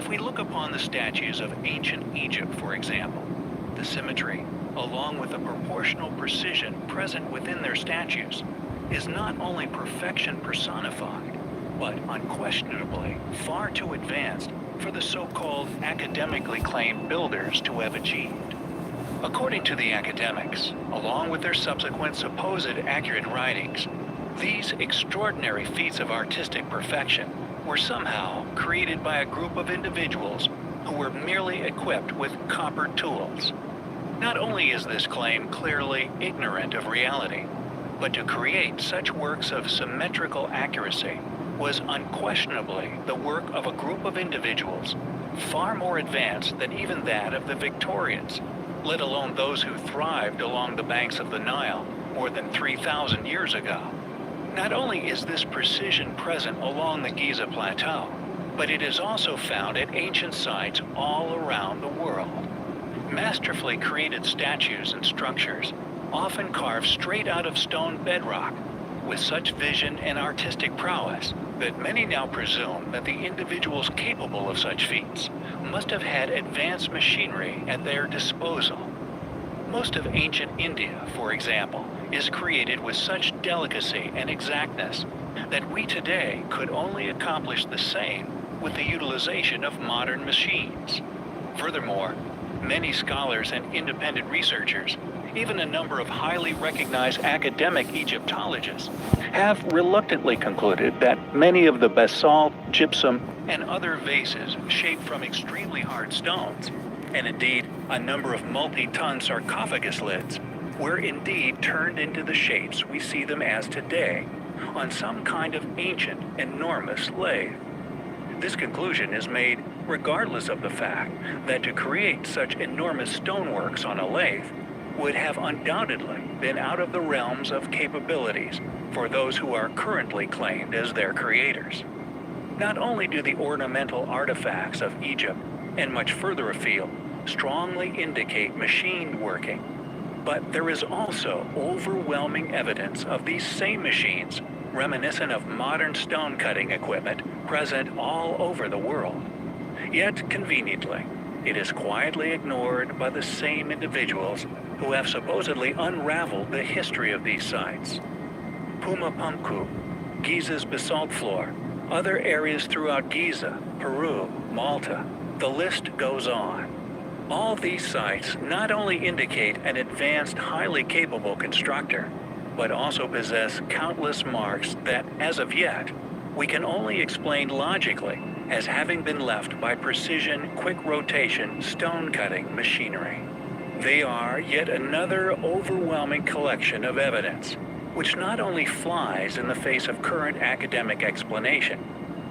If we look upon the statues of ancient Egypt, for example, the symmetry, along with the proportional precision present within their statues, is not only perfection personified, but unquestionably far too advanced for the so-called academically claimed builders to have achieved. According to the academics, along with their subsequent supposed accurate writings, these extraordinary feats of artistic perfection were somehow created by a group of individuals who were merely equipped with copper tools. Not only is this claim clearly ignorant of reality, but to create such works of symmetrical accuracy was unquestionably the work of a group of individuals far more advanced than even that of the Victorians, let alone those who thrived along the banks of the Nile more than 3,000 years ago. Not only is this precision present along the Giza Plateau, but it is also found at ancient sites all around the world. Masterfully created statues and structures, often carved straight out of stone bedrock, with such vision and artistic prowess that many now presume that the individuals capable of such feats must have had advanced machinery at their disposal. Most of ancient India, for example, is created with such delicacy and exactness that we today could only accomplish the same with the utilization of modern machines. Furthermore, many scholars and independent researchers, even a number of highly recognized academic Egyptologists, have reluctantly concluded that many of the basalt, gypsum, and other vases shaped from extremely hard stones, and indeed a number of multi-ton sarcophagus lids, were indeed turned into the shapes we see them as today on some kind of ancient, enormous lathe. This conclusion is made regardless of the fact that to create such enormous stoneworks on a lathe would have undoubtedly been out of the realms of capabilities for those who are currently claimed as their creators. Not only do the ornamental artifacts of Egypt, and much further afield, strongly indicate machined working, but there is also overwhelming evidence of these same machines, reminiscent of modern stone-cutting equipment, present all over the world. Yet, conveniently, it is quietly ignored by the same individuals who have supposedly unraveled the history of these sites. Pumapumku, Giza's basalt floor, other areas throughout Giza, Peru, Malta, the list goes on. All these sites not only indicate an advanced, highly capable constructor, but also possess countless marks that, as of yet, we can only explain logically as having been left by precision, quick rotation, stone-cutting machinery. They are yet another overwhelming collection of evidence, which not only flies in the face of current academic explanation,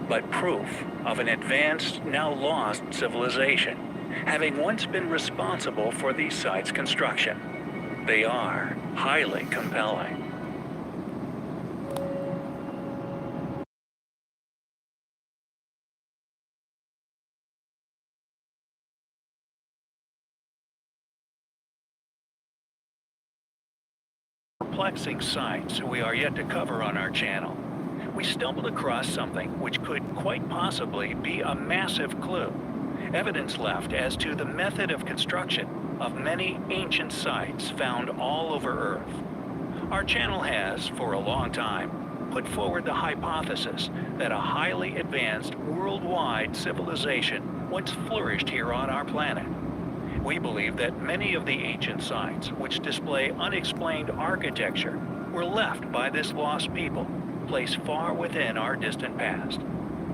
but proof of an advanced, now lost civilization, having once been responsible for these sites' construction. They are highly compelling. Perplexing sites we are yet to cover on our channel, we stumbled across something which could quite possibly be a massive clue. Evidence left as to the method of construction of many ancient sites found all over Earth. Our channel has, for a long time, put forward the hypothesis that a highly advanced worldwide civilization once flourished here on our planet. We believe that many of the ancient sites which display unexplained architecture were left by this lost people, placed far within our distant past.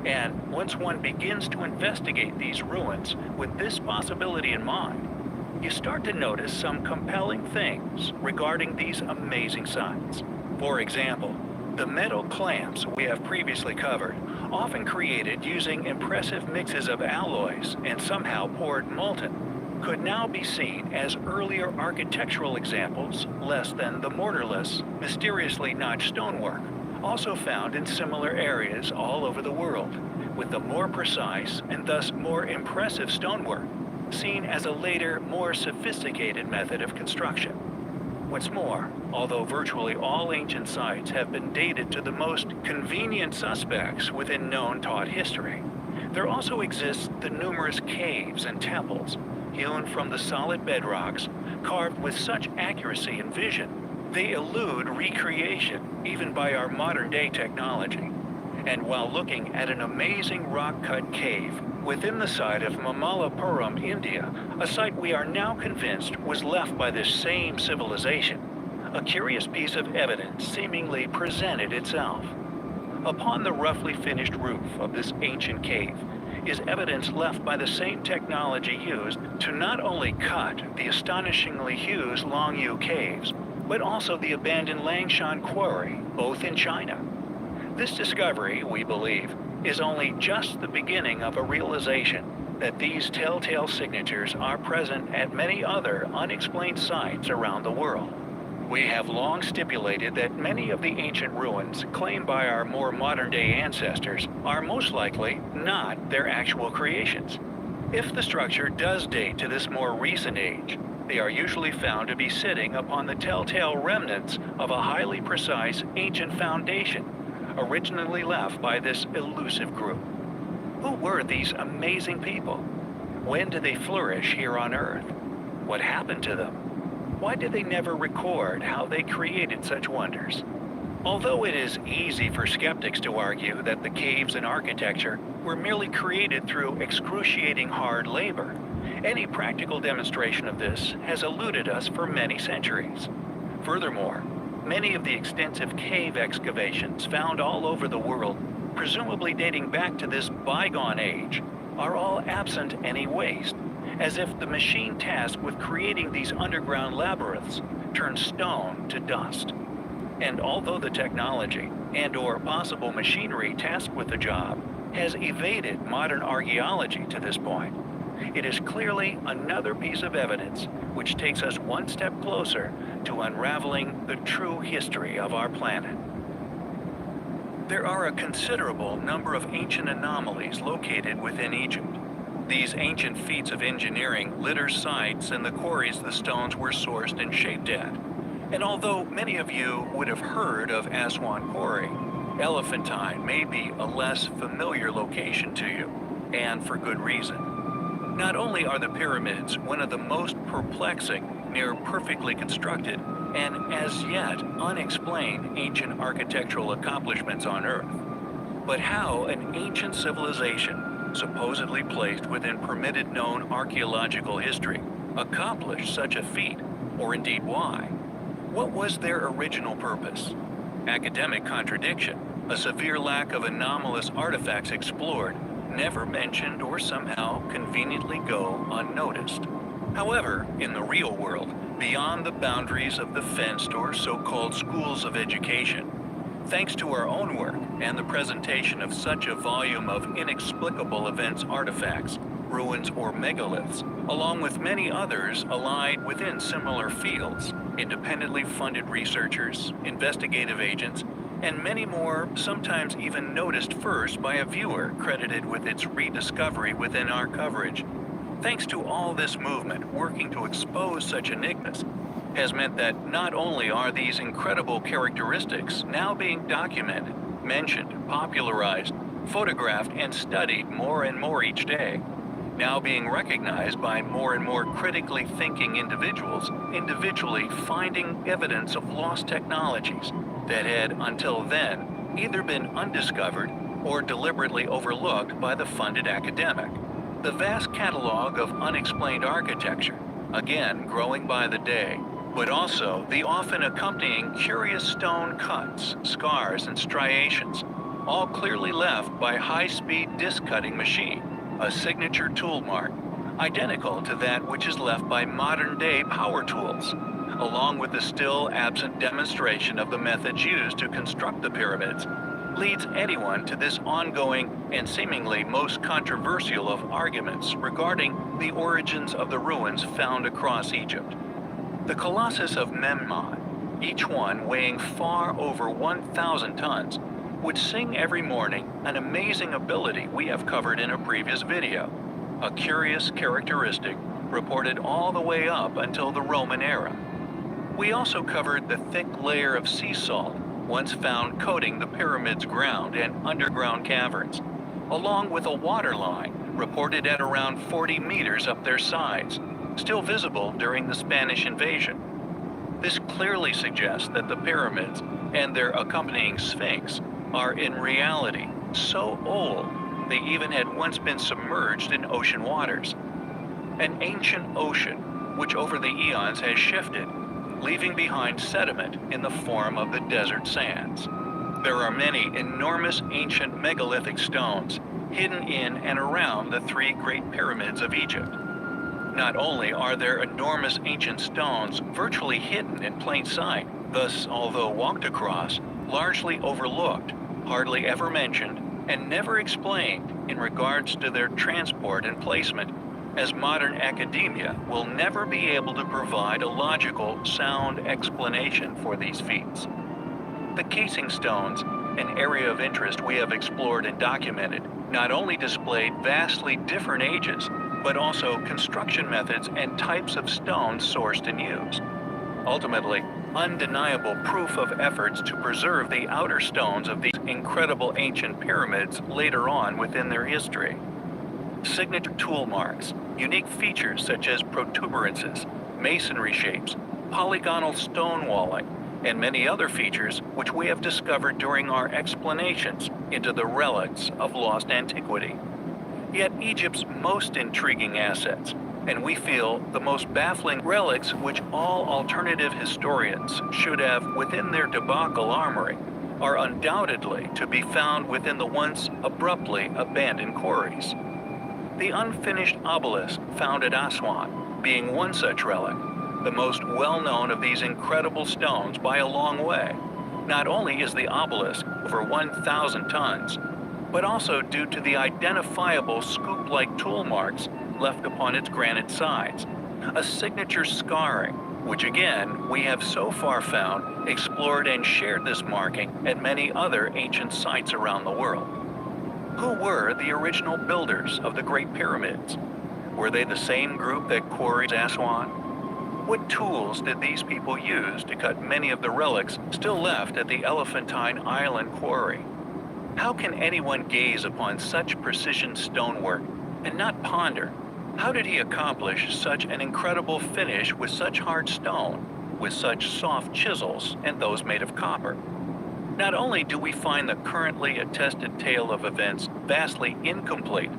And once one begins to investigate these ruins with this possibility in mind, you start to notice some compelling things regarding these amazing sites. For example, the metal clamps we have previously covered, often created using impressive mixes of alloys and somehow poured molten, could now be seen as earlier architectural examples less than the mortarless, mysteriously notched stonework, also found in similar areas all over the world, with the more precise and thus more impressive stonework seen as a later, more sophisticated method of construction. What's more, although virtually all ancient sites have been dated to the most convenient suspects within known taught history, There also exists the numerous caves and temples, hewn from the solid bedrocks, carved with such accuracy and vision, they elude recreation even by our modern-day technology. And while looking at an amazing rock-cut cave within the site of Mamallapuram, India, a site we are now convinced was left by this same civilization, a curious piece of evidence seemingly presented itself. Upon the roughly finished roof of this ancient cave is evidence left by the same technology used to not only cut the astonishingly huge Longyu caves, but also the abandoned Langshan quarry, both in China. This discovery, we believe, is only just the beginning of a realization that these telltale signatures are present at many other unexplained sites around the world. We have long stipulated that many of the ancient ruins claimed by our more modern-day ancestors are most likely not their actual creations. If the structure does date to this more recent age, they are usually found to be sitting upon the telltale remnants of a highly precise ancient foundation, originally left by this elusive group. Who were these amazing people? When did they flourish here on Earth? What happened to them? Why did they never record how they created such wonders? Although it is easy for skeptics to argue that the caves and architecture were merely created through excruciating hard labor, any practical demonstration of this has eluded us for many centuries. Furthermore, many of the extensive cave excavations found all over the world, presumably dating back to this bygone age, are all absent any waste, as if the machine tasked with creating these underground labyrinths turned stone to dust. And although the technology and/or possible machinery tasked with the job has evaded modern archaeology to this point, it is clearly another piece of evidence which takes us one step closer to unraveling the true history of our planet. There are a considerable number of ancient anomalies located within Egypt. These ancient feats of engineering litter sites and the quarries the stones were sourced and shaped at. And although many of you would have heard of Aswan Quarry, Elephantine may be a less familiar location to you, and for good reason. Not only are the pyramids one of the most perplexing, near perfectly constructed, and as yet unexplained ancient architectural accomplishments on Earth, but how an ancient civilization supposedly placed within permitted known archaeological history, accomplished such a feat, or indeed why. What was their original purpose? Academic contradiction, a severe lack of anomalous artifacts explored, never mentioned or somehow conveniently go unnoticed. However, in the real world, beyond the boundaries of the fenced or so-called schools of education, thanks to our own work and the presentation of such a volume of inexplicable events artifacts, ruins or megaliths, along with many others allied within similar fields, independently funded researchers, investigative agents, and many more sometimes even noticed first by a viewer credited with its rediscovery within our coverage. Thanks to all this movement working to expose such enigmas, has meant that not only are these incredible characteristics now being documented, mentioned, popularized, photographed, and studied more and more each day, now being recognized by more and more critically thinking individuals, individually finding evidence of lost technologies that had until then either been undiscovered or deliberately overlooked by the funded academic. The vast catalog of unexplained architecture, again growing by the day, but also the often accompanying curious stone cuts, scars, and striations, all clearly left by high-speed disc-cutting machine, a signature tool mark, identical to that which is left by modern-day power tools, along with the still absent demonstration of the methods used to construct the pyramids, leads anyone to this ongoing and seemingly most controversial of arguments regarding the origins of the ruins found across Egypt. The Colossus of Memnon, each one weighing far over 1,000 tons, would sing every morning an amazing ability we have covered in a previous video, a curious characteristic reported all the way up until the Roman era. We also covered the thick layer of sea salt once found coating the pyramid's ground and underground caverns, along with a water line reported at around 40 meters up their sides, still visible during the Spanish invasion. This clearly suggests that the pyramids and their accompanying Sphinx are in reality so old they even had once been submerged in ocean waters. An ancient ocean which over the eons has shifted, leaving behind sediment in the form of the desert sands. There are many enormous ancient megalithic stones hidden in and around the three great pyramids of Egypt. Not only are there enormous ancient stones virtually hidden in plain sight, thus, although walked across, largely overlooked, hardly ever mentioned, and never explained in regards to their transport and placement, as modern academia will never be able to provide a logical, sound explanation for these feats. The casing stones, an area of interest we have explored and documented, not only displayed vastly different ages, but also construction methods and types of stones sourced and used. Ultimately, undeniable proof of efforts to preserve the outer stones of these incredible ancient pyramids later on within their history. Signature tool marks, unique features such as protuberances, masonry shapes, polygonal stone walling, and many other features which we have discovered during our explanations into the relics of lost antiquity. Yet Egypt's most intriguing assets, and we feel the most baffling relics which all alternative historians should have within their debacle armory, are undoubtedly to be found within the once abruptly abandoned quarries. The unfinished obelisk found at Aswan being one such relic, the most well-known of these incredible stones by a long way. Not only is the obelisk over 1,000 tons, but also due to the identifiable scoop-like tool marks left upon its granite sides, a signature scarring, which again we have so far found, explored and shared this marking at many other ancient sites around the world. Who were the original builders of the Great Pyramids? Were they the same group that quarried Aswan? What tools did these people use to cut many of the relics still left at the Elephantine Island quarry? How can anyone gaze upon such precision stonework and not ponder, how did he accomplish such an incredible finish with such hard stone, with such soft chisels and those made of copper? Not only do we find the currently attested tale of events vastly incomplete,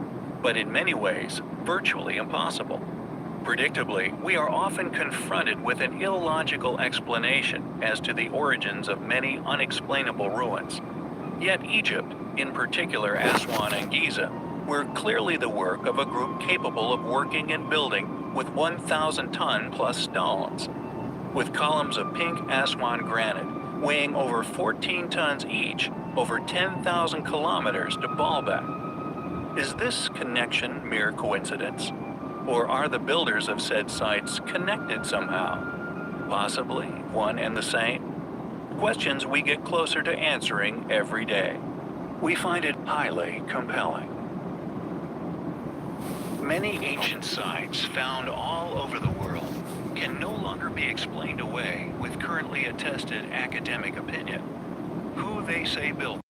but in many ways virtually impossible. Predictably, we are often confronted with an illogical explanation as to the origins of many unexplainable ruins. Yet Egypt, in particular Aswan and Giza, were clearly the work of a group capable of working and building with 1,000-ton plus stones. With columns of pink Aswan granite weighing over 14 tons each, over 10,000 kilometers to Baalbek. Is this connection mere coincidence? Or are the builders of said sites connected somehow? Possibly one and the same? Questions we get closer to answering every day. We find it highly compelling. Many ancient sites found all over the world can no longer be explained away with currently attested academic opinion. Who they say built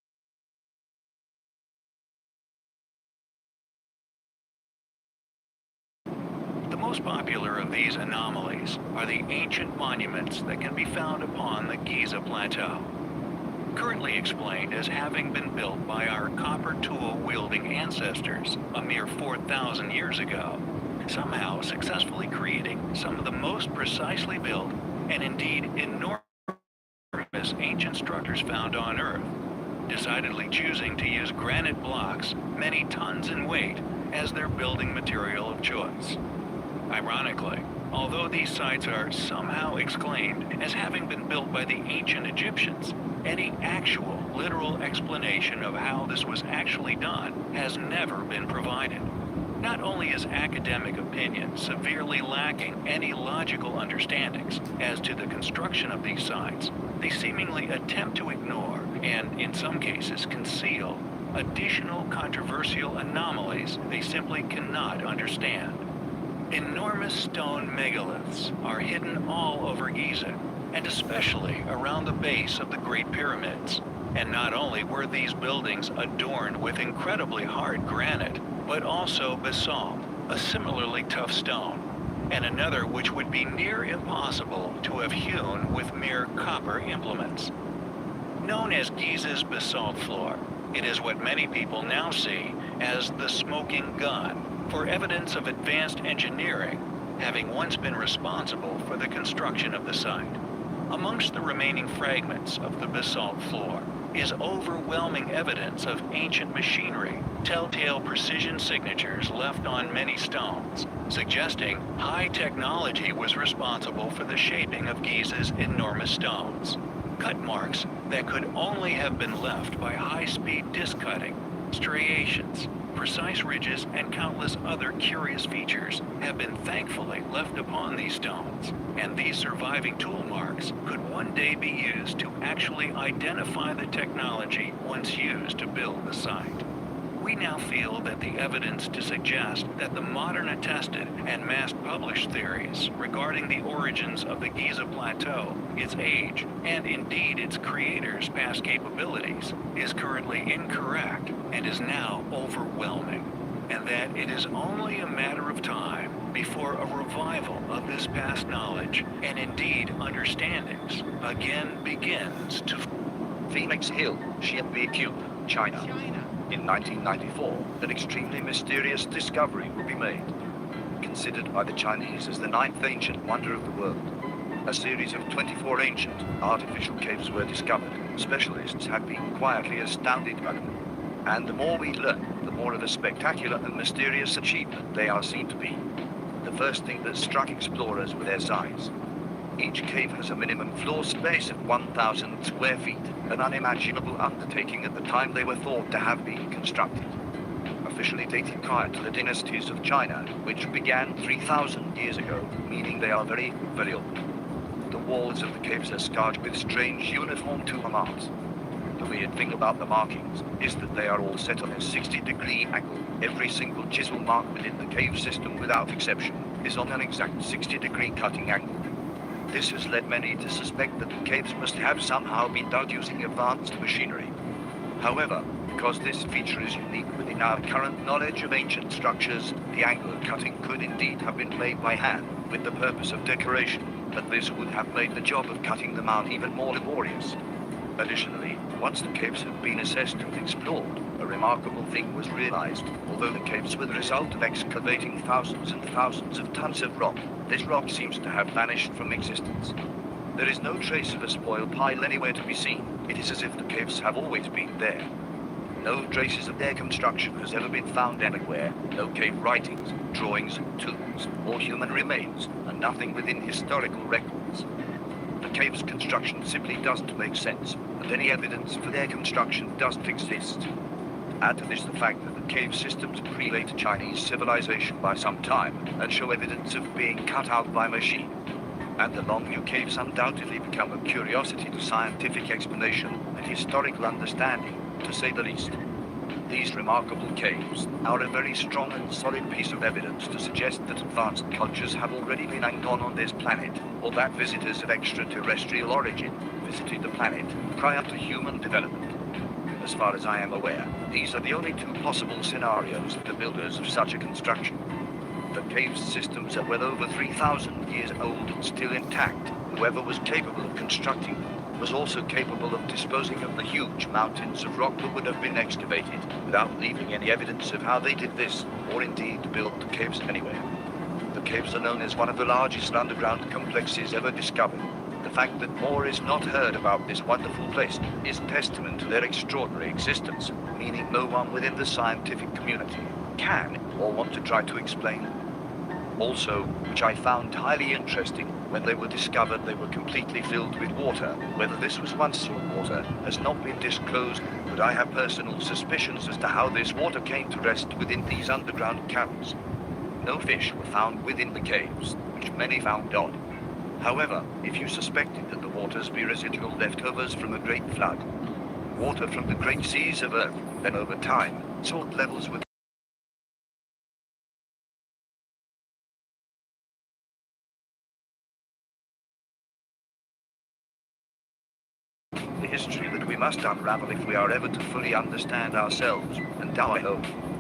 The most popular of these anomalies are the ancient monuments that can be found upon the Giza Plateau. Currently explained as having been built by our copper tool-wielding ancestors a mere 4,000 years ago, somehow successfully creating some of the most precisely built and indeed enormous ancient structures found on Earth, decidedly choosing to use granite blocks many tons in weight as their building material of choice. Ironically, although these sites are somehow exclaimed as having been built by the ancient Egyptians, any actual, literal explanation of how this was actually done has never been provided. Not only is academic opinion severely lacking any logical understandings as to the construction of these sites, they seemingly attempt to ignore, and in some cases conceal, additional controversial anomalies they simply cannot understand. Enormous stone megaliths are hidden all over Giza, and especially around the base of the Great Pyramids. And not only were these buildings adorned with incredibly hard granite, but also basalt, a similarly tough stone, and another which would be near impossible to have hewn with mere copper implements. Known as Giza's basalt floor, it is what many people now see as the smoking gun for evidence of advanced engineering, having once been responsible for the construction of the site. Amongst the remaining fragments of the basalt floor is overwhelming evidence of ancient machinery, telltale precision signatures left on many stones, suggesting high technology was responsible for the shaping of Giza's enormous stones. Cut marks that could only have been left by high-speed disc cutting, striations, precise ridges, and countless other curious features have been thankfully left upon these stones, and these surviving tool marks could one day be used to actually identify the technology once used to build the site. We now feel that the evidence to suggest that the modern attested and mass-published theories regarding the origins of the Giza Plateau, its age, and indeed its creators' past capabilities, is currently incorrect and is now overwhelming, and that it is only a matter of time before a revival of this past knowledge and indeed understandings again begins to... Phoenix Hill, Xianbei, China. In 1994, an extremely mysterious discovery will be made. Considered by the Chinese as the 9th ancient wonder of the world, a series of 24 ancient, artificial caves were discovered. Specialists have been quietly astounded by them. And the more we learn, the more of a spectacular and mysterious achievement they are seen to be. The first thing that struck explorers were their size. Each cave has a minimum floor space of 1,000 square feet, an unimaginable undertaking at the time they were thought to have been constructed. Officially dated prior to the dynasties of China, which began 3,000 years ago, meaning they are very, very old. The walls of the caves are scarred with strange uniform tool marks. The weird thing about the markings is that they are all set on a 60-degree angle. Every single chisel mark within the cave system, without exception, is on an exact 60-degree cutting angle. This has led many to suspect that the caves must have somehow been dug using advanced machinery. However, because this feature is unique within our current knowledge of ancient structures, the angle of cutting could indeed have been made by hand, with the purpose of decoration, but this would have made the job of cutting them out even more laborious. Additionally, once the caves have been assessed and explored, a remarkable thing was realized. Although the caves were the result of excavating thousands and thousands of tons of rock, this rock seems to have vanished from existence. There is no trace of a spoil pile anywhere to be seen. It is as if the caves have always been there. No traces of their construction has ever been found anywhere. No cave writings, drawings, tools, or human remains, and nothing within historical records. The cave's construction simply doesn't make sense, and any evidence for their construction doesn't exist. Add to this the fact that the cave systems predate Chinese civilization by some time and show evidence of being cut out by machine. And the long new caves undoubtedly become a curiosity to scientific explanation and historical understanding, to say the least. These remarkable caves are a very strong and solid piece of evidence to suggest that advanced cultures have already been and gone on this planet, or that visitors of extraterrestrial origin visited the planet prior to human development. As far as I am aware, these are the only two possible scenarios of the builders of such a construction. The cave systems are well over 3,000 years old and still intact. Whoever was capable of constructing them was also capable of disposing of the huge mountains of rock that would have been excavated without leaving any evidence of how they did this, or indeed built the caves anywhere. The caves are known as one of the largest underground complexes ever discovered. The fact that more is not heard about this wonderful place is testament to their extraordinary existence, meaning no one within the scientific community can or want to try to explain. Also, which I found highly interesting, when they were discovered they were completely filled with water. Whether this was once salt water has not been disclosed, but I have personal suspicions as to how this water came to rest within these underground caverns. No fish were found within the caves, which many found odd. However, if you suspected that the waters be residual leftovers from a great flood, water from the great seas of Earth, then over time, salt levels would the history that we must unravel if we are ever to fully understand ourselves and our home.